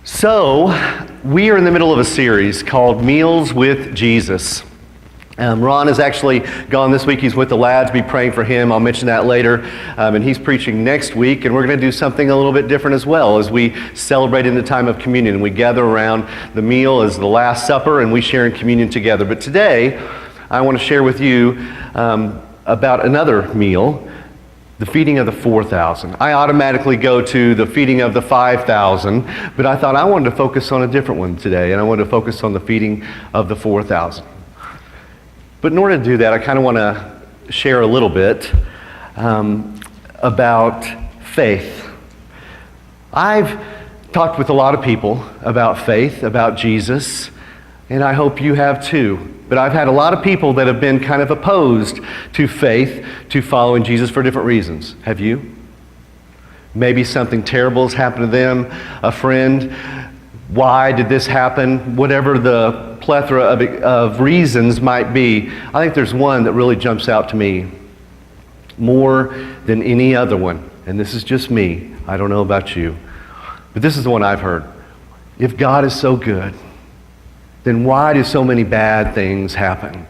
So, we are in the middle of a series called Meals with Jesus. Ron is actually gone this week. He's with the lads. Be praying for him. I'll mention that later. And he's preaching next week, and we're going to do something a little bit different as well as we celebrate in the time of communion. We gather around the meal as the Last Supper, and we share in communion together. But today, I want to share with you about another meal, the feeding of the 4,000. I automatically go to the feeding of the 5,000, but I thought I wanted to focus on a different one today, and I wanted to focus on the feeding of the 4,000. But in order to do that, I kind of want to share a little bit about faith. I've talked with a lot of people about faith, about Jesus, and I hope you have too. But I've had a lot of people that have been kind of opposed to faith, to following Jesus for different reasons. Have you? Maybe something terrible has happened to them, a friend. Why did this happen? Whatever the plethora of reasons might be, I think there's one that really jumps out to me more than any other one. And this is just me. I don't know about you. But this is the one I've heard. If God is so good, then why do so many bad things happen?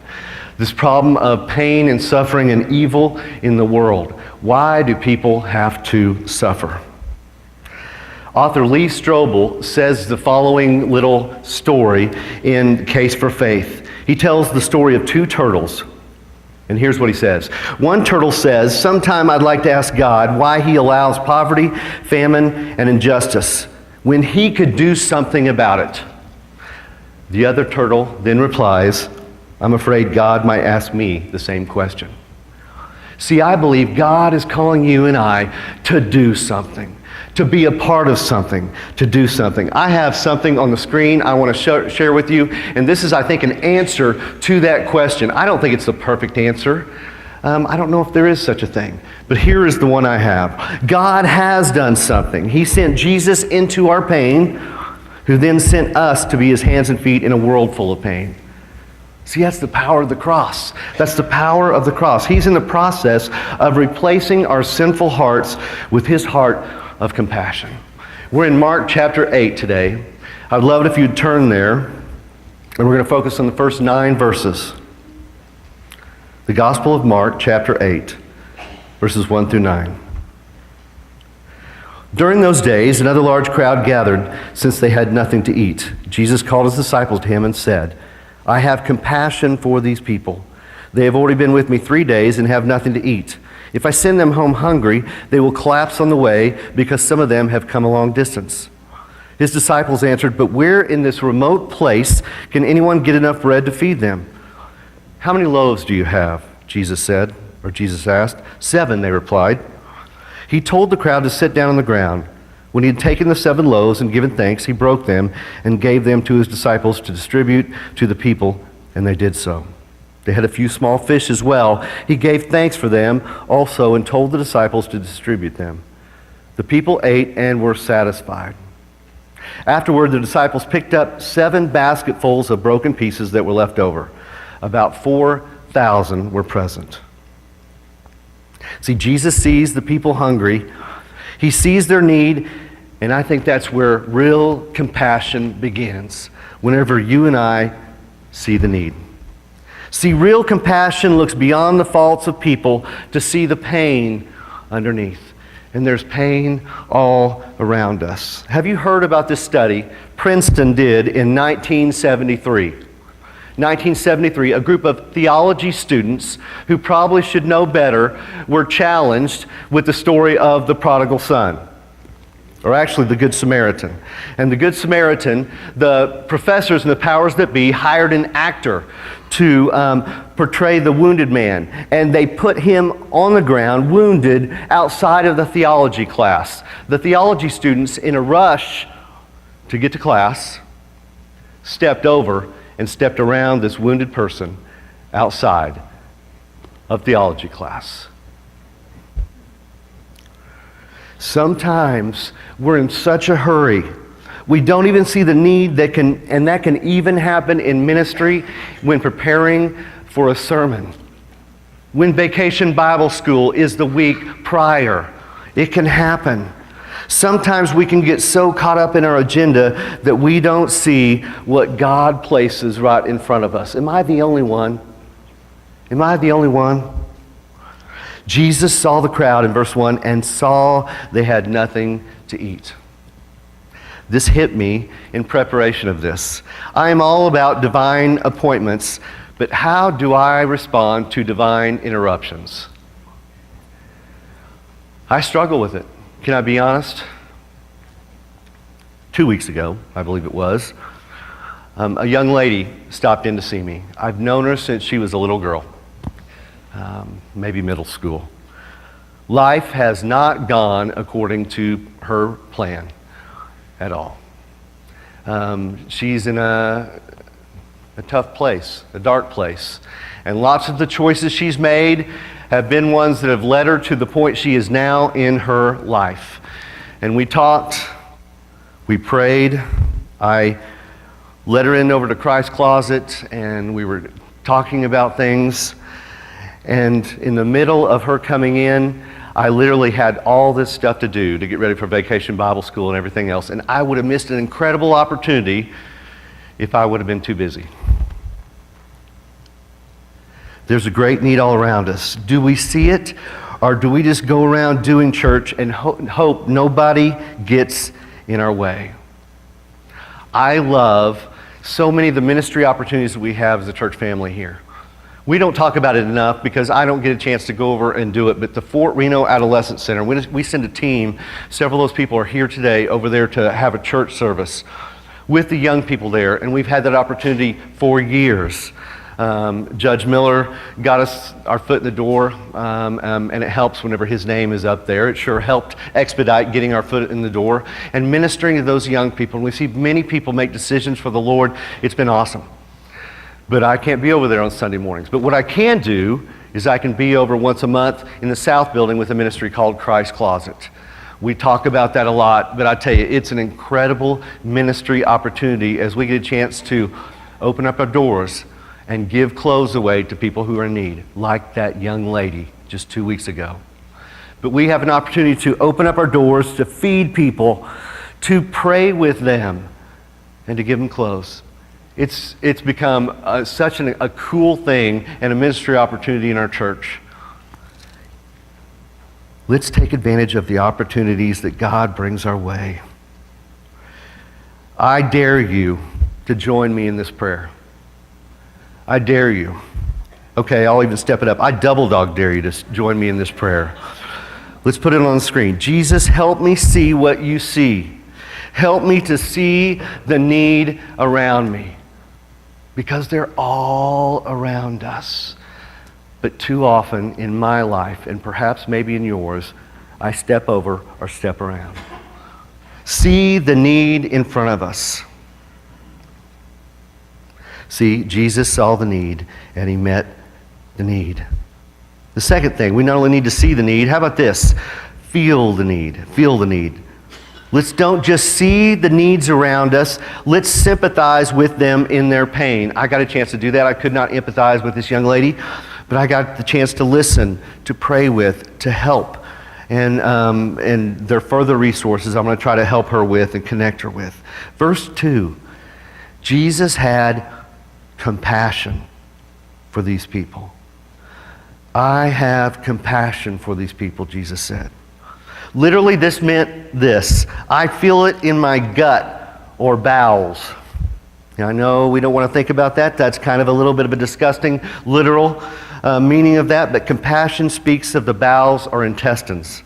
This problem of pain and suffering and evil in the world. Why do people have to suffer? Author Lee Strobel says the following little story in Case for Faith. He tells the story of two turtles. And here's what he says. One turtle says, "Sometime I'd like to ask God why he allows poverty, famine, and injustice when he could do something about it." The other turtle then replies, "I'm afraid God might ask me the same question." See, I believe God is calling you and I to do something, to be a part of something, to do something. I have something on the screen I want to share with you, and this is, I think, an answer to that question. I don't think it's the perfect answer. I don't know if there is such a thing, but here is the one I have. God has done something. He sent Jesus into our pain, who then sent us to be his hands and feet in a world full of pain. See, that's the power of the cross. That's the power of the cross. He's in the process of replacing our sinful hearts with his heart of compassion. We're in Mark chapter 8 today. I'd love it if you'd turn there, and we're going to focus on the first 9 verses. The Gospel of Mark chapter 8, verses 1 through 9. During those days, another large crowd gathered, since they had nothing to eat. Jesus called his disciples to him and said, "I have compassion for these people. They have already been with me 3 days and have nothing to eat. If I send them home hungry, they will collapse on the way because some of them have come a long distance." His disciples answered, "But where in this remote place can anyone get enough bread to feed them?" "How many loaves do you have?" Jesus asked. "7," they replied. He told the crowd to sit down on the ground. When he had taken the 7 loaves and given thanks, he broke them and gave them to his disciples to distribute to the people, and they did so. They had a few small fish as well. He gave thanks for them also and told the disciples to distribute them. The people ate and were satisfied. Afterward, the disciples picked up 7 basketfuls of broken pieces that were left over. About 4,000 were present. See, Jesus sees the people hungry. He sees their need, and I think that's where real compassion begins, whenever you and I see the need. See, real compassion looks beyond the faults of people to see the pain underneath. And there's pain all around us. Have you heard about this study Princeton did in 1973? 1973, a group of theology students who probably should know better were challenged with the story of the prodigal son, or actually the Good Samaritan. And the Good Samaritan, the professors and the powers that be hired an actor to portray the wounded man, and they put him on the ground, wounded, outside of the theology class. The theology students, in a rush to get to class, stepped over and stepped around this wounded person outside of theology class. Sometimes we're in such a hurry, we don't even see the need that can even happen in ministry when preparing for a sermon. When Vacation Bible School is the week prior, it can happen. Sometimes we can get so caught up in our agenda that we don't see what God places right in front of us. Am I the only one? Am I the only one? Jesus saw the crowd in verse 1 and saw they had nothing to eat. This hit me in preparation of this. I am all about divine appointments, but how do I respond to divine interruptions? I struggle with it. Can I be honest? 2 weeks ago, I believe it was, a young lady stopped in to see me. I've known her since she was a little girl, maybe middle school. Life has not gone according to her plan at all. She's in a tough place, a dark place. And lots of the choices she's made have been ones that have led her to the point she is now in her life. And we talked, we prayed, I led her in over to Christ's Closet, and we were talking about things. And in the middle of her coming in, I literally had all this stuff to do to get ready for Vacation Bible School and everything else. And I would have missed an incredible opportunity if I would have been too busy. There's a great need all around us. Do we see it, or do we just go around doing church and hope nobody gets in our way? I love so many of the ministry opportunities that we have as a church family here. We don't talk about it enough because I don't get a chance to go over and do it, but the Fort Reno Adolescent Center, we send a team. Several of those people are here today over there to have a church service with the young people there, and we've had that opportunity for years. Judge Miller got us our foot in the door, and it helps whenever his name is up there. It sure helped expedite getting our foot in the door and ministering to those young people. And we see many people make decisions for the Lord. It's been awesome. But I can't be over there on Sunday mornings. But what I can do is I can be over once a month in the South Building with a ministry called Christ's Closet. We talk about that a lot, but I tell you, it's an incredible ministry opportunity as we get a chance to open up our doors and give clothes away to people who are in need, like that young lady just 2 weeks ago. But we have an opportunity to open up our doors, to feed people, to pray with them, and to give them clothes. It's become such a cool thing and a ministry opportunity in our church. Let's take advantage of the opportunities that God brings our way. I dare you to join me in this prayer. I dare you. Okay, I'll even step it up. I double dog dare you to join me in this prayer. Let's put it on the screen. Jesus, help me see what you see. Help me to see the need around me. Because they're all around us. But too often in my life, and perhaps maybe in yours, I step over or step around. See the need in front of us. See, Jesus saw the need, and he met the need. The second thing, we not only need to see the need, how about this? Feel the need. Feel the need. Let's don't just see the needs around us. Let's sympathize with them in their pain. I got a chance to do that. I could not empathize with this young lady, but I got the chance to listen, to pray with, to help. And there are further resources I'm going to try to help her with and connect her with. Verse 2, Jesus had compassion for these people. I have compassion for these people, Jesus said. Literally, this meant this. I feel it in my gut or bowels. Now, I know we don't want to think about that. That's kind of a little bit of a disgusting literal meaning of that, but compassion speaks of the bowels or intestines.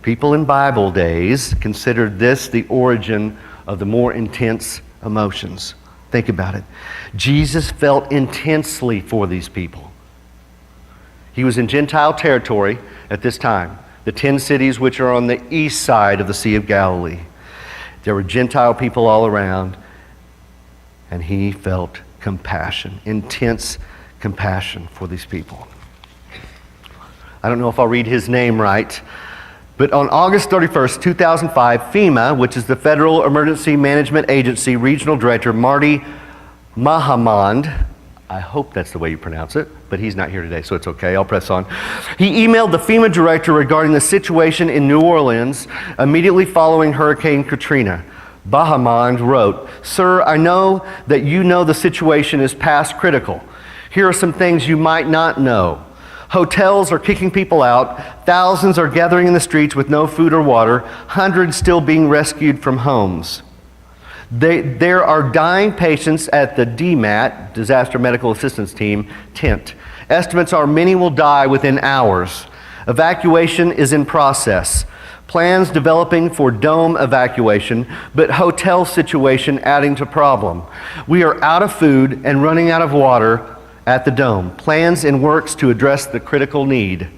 People in Bible days considered this the origin of the more intense emotions. Think about it. Jesus felt intensely for these people. He was in Gentile territory at this time, the 10 cities which are on the east side of the Sea of Galilee. There were Gentile people all around, and he felt compassion, intense compassion for these people. I don't know if I'll read his name right, but on August 31st, 2005, FEMA, which is the Federal Emergency Management Agency Regional Director, Marty Mahamand, I hope that's the way you pronounce it, but he's not here today, so it's okay. I'll press on. He emailed the FEMA director regarding the situation in New Orleans immediately following Hurricane Katrina. Bahamond wrote, "Sir, I know that you know the situation is past critical. Here are some things you might not know. Hotels are kicking people out. Thousands are gathering in the streets with no food or water. Hundreds still being rescued from homes. There are dying patients at the DMAT, Disaster Medical Assistance Team, tent. Estimates are many will die within hours. Evacuation is in process. Plans developing for dome evacuation, but hotel situation adding to problem. We are out of food and running out of water at the dome. Plans in works to address the critical need.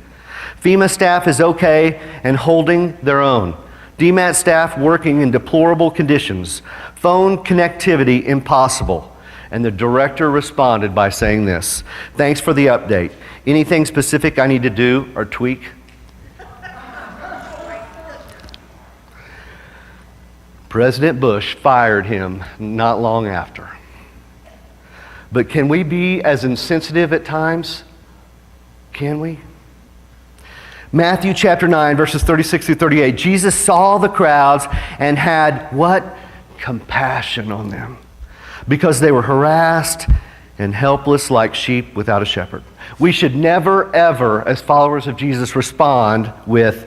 FEMA staff is okay and holding their own. DMAT staff working in deplorable conditions. Phone connectivity impossible." And the director responded by saying this, "Thanks for the update. Anything specific I need to do or tweak?" President Bush fired him not long after. But can we be as insensitive at times? Can we? Matthew chapter 9, verses 36 through 38. Jesus saw the crowds and had what? Compassion on them, because they were harassed and helpless like sheep without a shepherd. We should never, ever, as followers of Jesus, respond with,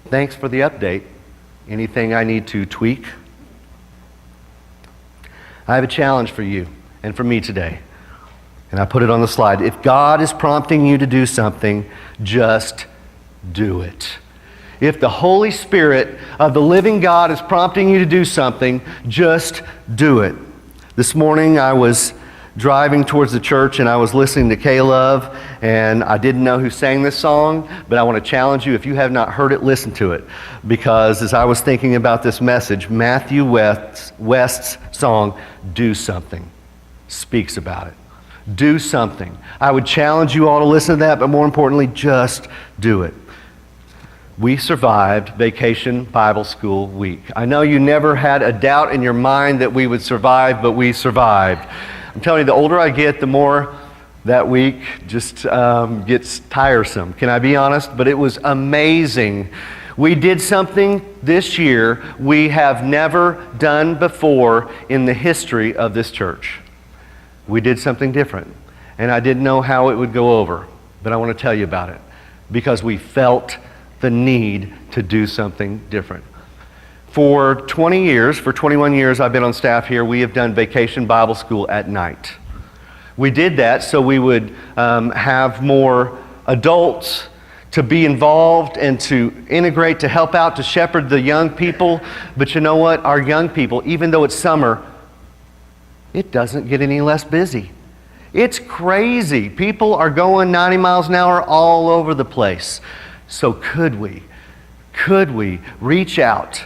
"Thanks for the update. Anything I need to tweak?" I have a challenge for you and for me today, and I put it on the slide. If God is prompting you to do something, just do it. If the Holy Spirit of the living God is prompting you to do something, just do it. This morning I was driving towards the church and I was listening to K-Love, and I didn't know who sang this song, but I want to challenge you, if you have not heard it, listen to it. Because as I was thinking about this message, Matthew West's song, "Do Something," speaks about it. Do something. I would challenge you all to listen to that, but more importantly, just do it. We survived Vacation Bible School Week. I know you never had a doubt in your mind that we would survive, but we survived. I'm telling you, the older I get, the more that week just gets tiresome. Can I be honest? But it was amazing. We did something this year we have never done before in the history of this church. We did something different, and I didn't know how it would go over, but I want to tell you about it, because we felt the need to do something different. For 21 years I've been on staff here, we have done Vacation Bible School at night. We did that so we would have more adults to be involved and to integrate, to help out, to shepherd the young people. But you know what? Our young people, even though it's summer, it doesn't get any less busy. It's crazy. People are going 90 miles an hour all over the place. So could we reach out,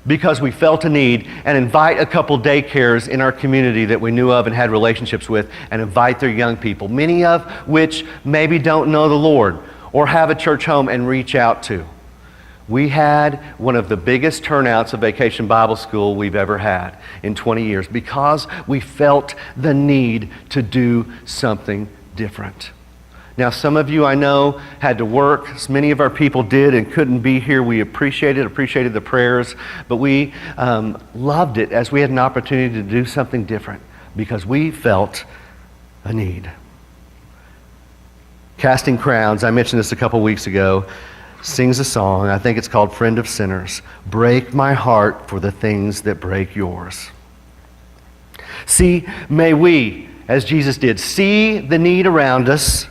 because we felt a need, and invite a couple daycares in our community that we knew of and had relationships with, and invite their young people, many of which maybe don't know the Lord or have a church home, and reach out to. We had one of the biggest turnouts of Vacation Bible School we've ever had in 20 years because we felt the need to do something different. Now, some of you I know had to work. Many of our people did and couldn't be here. We appreciated the prayers, but we loved it as we had an opportunity to do something different because we felt a need. Casting Crowns, I mentioned this a couple weeks ago, sings a song. I think it's called "Friend of Sinners." Break my heart for the things that break yours. See, may we, as Jesus did, see the need around us.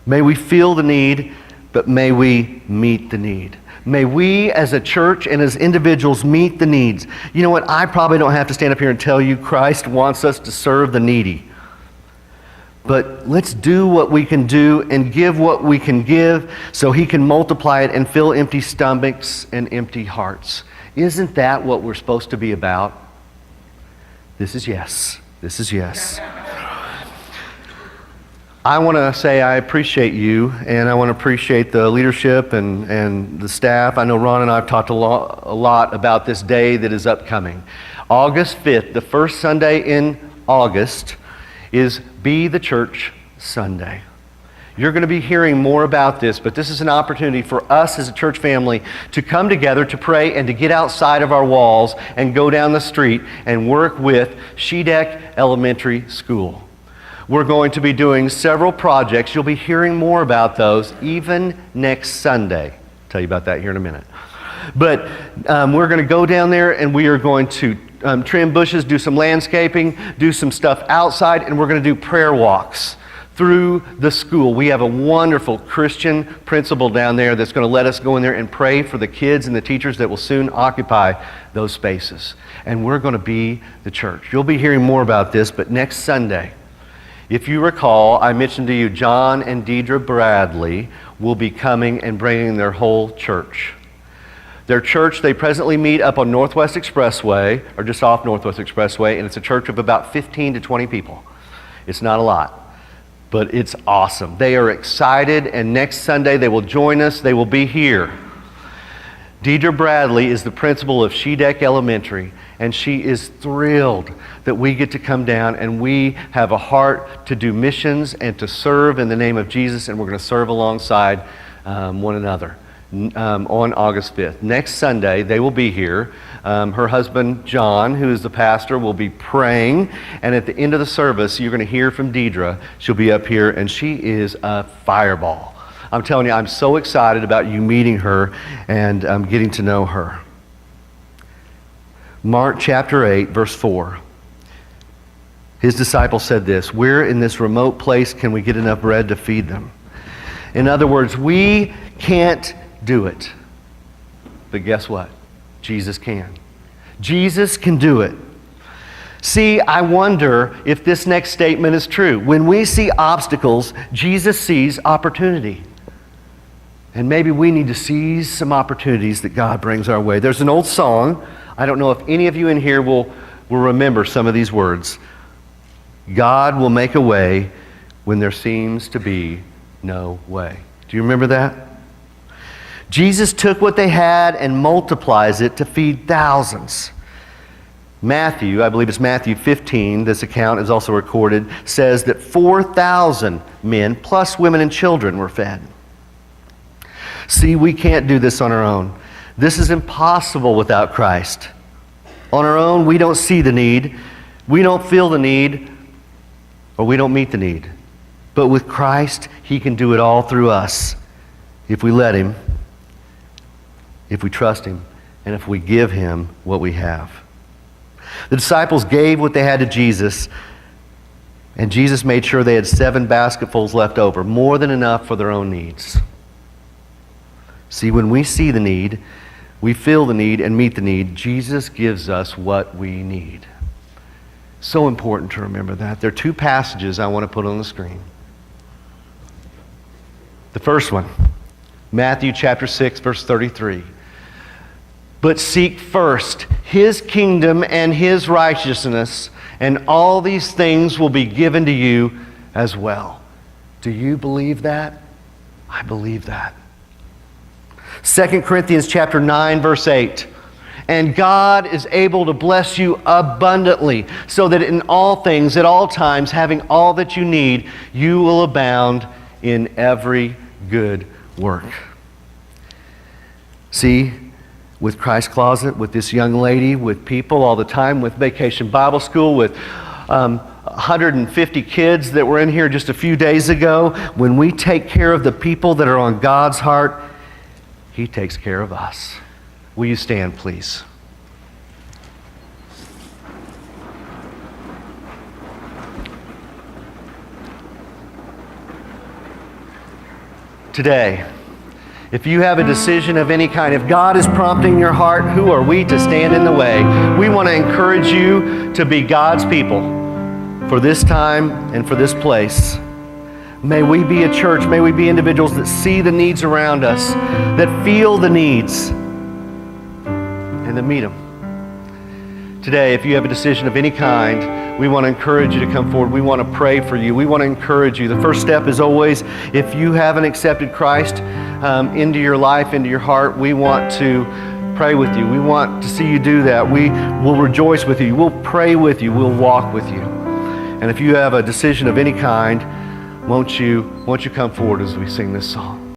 May we feel the need, but may we meet the need. May we as a church and as individuals meet the needs. You know what? I probably don't have to stand up here and tell you Christ wants us to serve the needy. But let's do what we can do and give what we can give so He can multiply it and fill empty stomachs and empty hearts. Isn't that what we're supposed to be about? This is yes. This is yes. I want to say I appreciate you, and I want to appreciate the leadership and the staff. I know Ron and I have talked a lot about this day that is upcoming. August 5th, the first Sunday in August, is Be the Church Sunday. You're going to be hearing more about this, but this is an opportunity for us as a church family to come together to pray and to get outside of our walls and go down the street and work with Shedeck Elementary School. We're going to be doing several projects. You'll be hearing more about those even next Sunday. I'll tell you about that here in a minute. But we're going to go down there and we are going to trim bushes, do some landscaping, do some stuff outside, and we're going to do prayer walks through the school. We have a wonderful Christian principal down there that's going to let us go in there and pray for the kids and the teachers that will soon occupy those spaces. And we're going to be the church. You'll be hearing more about this, but next Sunday, if you recall, I mentioned to you John and Deidre Bradley will be coming and bringing their whole church. Their church, they presently meet up on Northwest Expressway, or just off Northwest Expressway, and it's a church of about 15 to 20 people. It's not a lot, but it's awesome. They are excited, and next Sunday they will join us. They will be here. Deidre Bradley is the principal of Shedeck Elementary, and she is thrilled that we get to come down and we have a heart to do missions and to serve in the name of Jesus, and we're going to serve alongside one another on August 5th. Next Sunday, they will be here. Her husband, John, who is the pastor, will be praying, and at the end of the service, you're going to hear from Deidre. She'll be up here, and she is a fireball. I'm telling you, I'm so excited about you meeting her and getting to know her. Mark chapter 8, verse 4. His disciples said this, "Where in this remote place can we get enough bread to feed them?" In other words, we can't do it. But guess what? Jesus can. Jesus can do it. See, I wonder if this next statement is true. When we see obstacles, Jesus sees opportunity. And maybe we need to seize some opportunities that God brings our way. There's an old song. I don't know if any of you in here will remember some of these words. God will make a way when there seems to be no way. Do you remember that? Jesus took what they had and multiplies it to feed thousands. Matthew, I believe it's Matthew 15, this account is also recorded, says that 4,000 men plus women and children were fed. See, we can't do this on our own. This is impossible without Christ. On our own, we don't see the need, we don't feel the need, or we don't meet the need. But with Christ, He can do it all through us if we let Him, if we trust Him, and if we give Him what we have. The disciples gave what they had to Jesus, and Jesus made sure they had 7 basketfuls left over, more than enough for their own needs. See, when we see the need, we feel the need and meet the need, Jesus gives us what we need. So important to remember that. There are 2 passages I want to put on the screen. The first one, Matthew chapter 6, verse 33. But seek first His kingdom and His righteousness, and all these things will be given to you as well. Do you believe that? I believe that. 2 Corinthians chapter 9, verse 8. And God is able to bless you abundantly, so that in all things, at all times, having all that you need, you will abound in every good work. See, with Christ Closet, with this young lady, with people all the time, with Vacation Bible School, with 150 kids that were in here just a few days ago, when we take care of the people that are on God's heart, He takes care of us. Will you stand, please? Today, if you have a decision of any kind, if God is prompting your heart, who are we to stand in the way? We want to encourage you to be God's people for this time and for this place. May we be a church, may we be individuals that see the needs around us, that feel the needs, and that meet them. Today, if you have a decision of any kind, we want to encourage you to come forward. We want to pray for you. We want to encourage you. The first step is always, if you haven't accepted Christ into your life, into your heart, we want to pray with you. We want to see you do that. We will rejoice with you. We'll pray with you. We'll walk with you. And if you have a decision of any kind, won't you come forward as we sing this song?